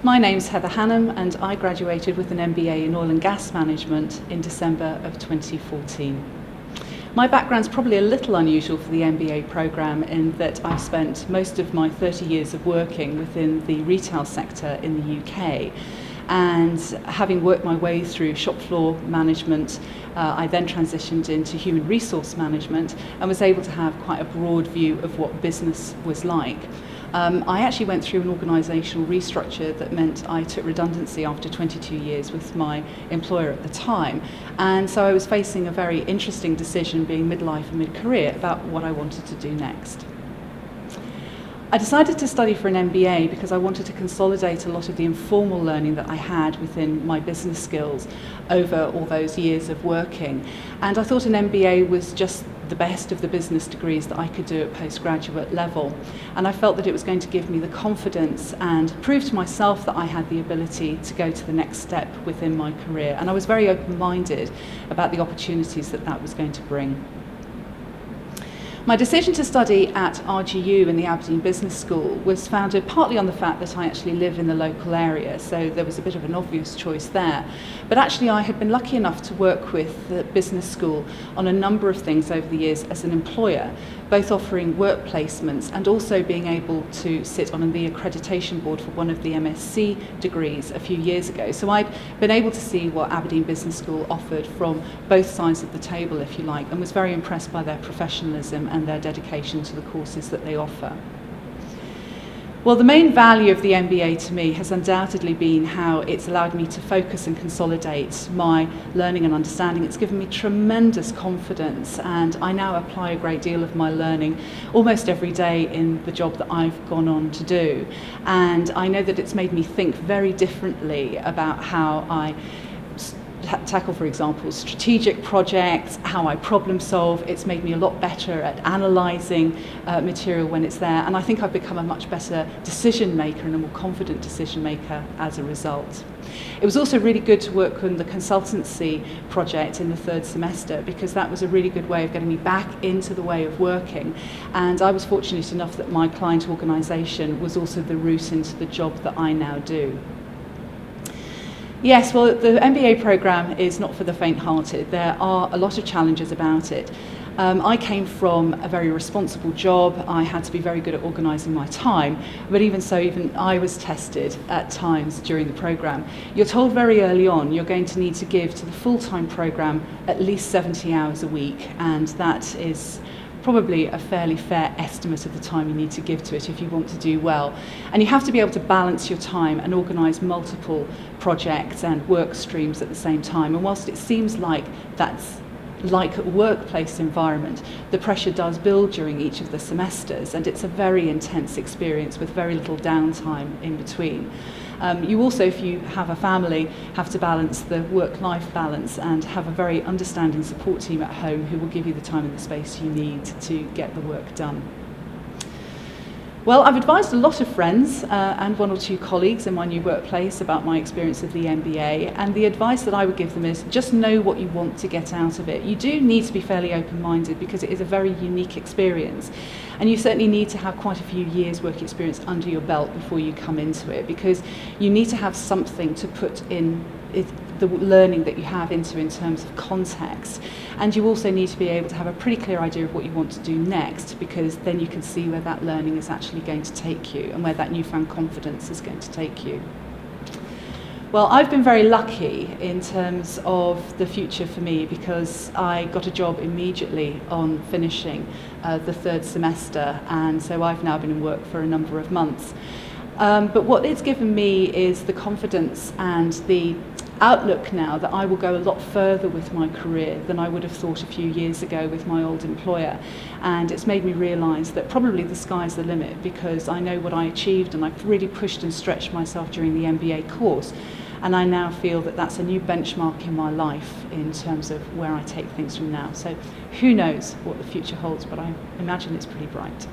My name's Heather and I graduated with an MBA in Oil and Gas Management in December of 2014. My background's probably a little unusual for the MBA programme in that I've spent most of my 30 years of working within the retail sector in the UK. And having worked my way through shop floor management, I then transitioned into human resource management and was able to have quite a broad view of what business was like. I actually went through an organisational restructure that meant I took redundancy after 22 years with my employer at the time. And so I was facing a very interesting decision, being midlife and mid-career, about what I wanted to do next. I decided to study for an MBA because I wanted to consolidate a lot of the informal learning that I had within my business skills over all those years of working. And I thought an MBA was just the best of the business degrees that I could do at postgraduate level. And I felt that it was going to give me the confidence and prove to myself that I had the ability to go to the next step within my career. And I was very open-minded about the opportunities that that was going to bring. My decision to study at RGU in the Aberdeen Business School was founded partly on the fact that I actually live in the local area, so there was a bit of an obvious choice there. But actually I had been lucky enough to work with the business school on a number of things over the years as an employer, both offering work placements and also being able to sit on the accreditation board for one of the MSc degrees a few years ago. So I'd been able to see what Aberdeen Business School offered from both sides of the table, if you like, and was very impressed by their professionalism and their dedication to the courses that they offer. Well, the main value of the MBA to me has undoubtedly been how it's allowed me to focus and consolidate my learning and understanding. It's given me tremendous confidence, and I now apply a great deal of my learning almost every day in the job that I've gone on to do. And I know that it's made me think very differently about how I tackle, for example, strategic projects, how I problem solve. It's made me a lot better at analysing material when it's there, and I think I've become a much better decision maker and a more confident decision maker as a result. It was also really good to work on the consultancy project in the third semester, because that was a really good way of getting me back into the way of working, and I was fortunate enough that my client organisation was also the route into the job that I now do. Yes, well, the MBA programme is not for the faint-hearted. There are a lot of challenges about it. I came from a very responsible job. I had to be very good at organising my time, but even so, even I was tested at times during the programme. You're told very early on you're going to need to give to the full-time programme at least 70 hours a week, and that is probably a fairly fair estimate of the time you need to give to it if you want to do well. And you have to be able to balance your time and organise multiple projects and work streams at the same time. And whilst it seems like that's like a workplace environment, the pressure does build during each of the semesters, and it's a very intense experience with very little downtime in between. You also, if you have a family, have to balance the work-life balance and have a very understanding support team at home who will give you the time and the space you need to get the work done. Well, I've advised a lot of friends and one or two colleagues in my new workplace about my experience of the MBA, and the advice that I would give them is just know what you want to get out of it. You do need to be fairly open-minded because it is a very unique experience, and you certainly need to have quite a few years' work experience under your belt before you come into it, because you need to have something to put in the learning that you have into in terms of context. And you also need to be able to have a pretty clear idea of what you want to do next, because then you can see where that learning is actually going to take you and where that newfound confidence is going to take you. Well, I've been very lucky in terms of the future for me, because I got a job immediately on finishing the third semester, and so I've now been in work for a number of months. But what it's given me is the confidence and the outlook now that I will go a lot further with my career than I would have thought a few years ago with my old employer. And it's made me realise that probably the sky's the limit, because I know what I achieved and I've really pushed and stretched myself during the MBA course. And I now feel that that's a new benchmark in my life in terms of where I take things from now. So who knows what the future holds, but I imagine it's pretty bright.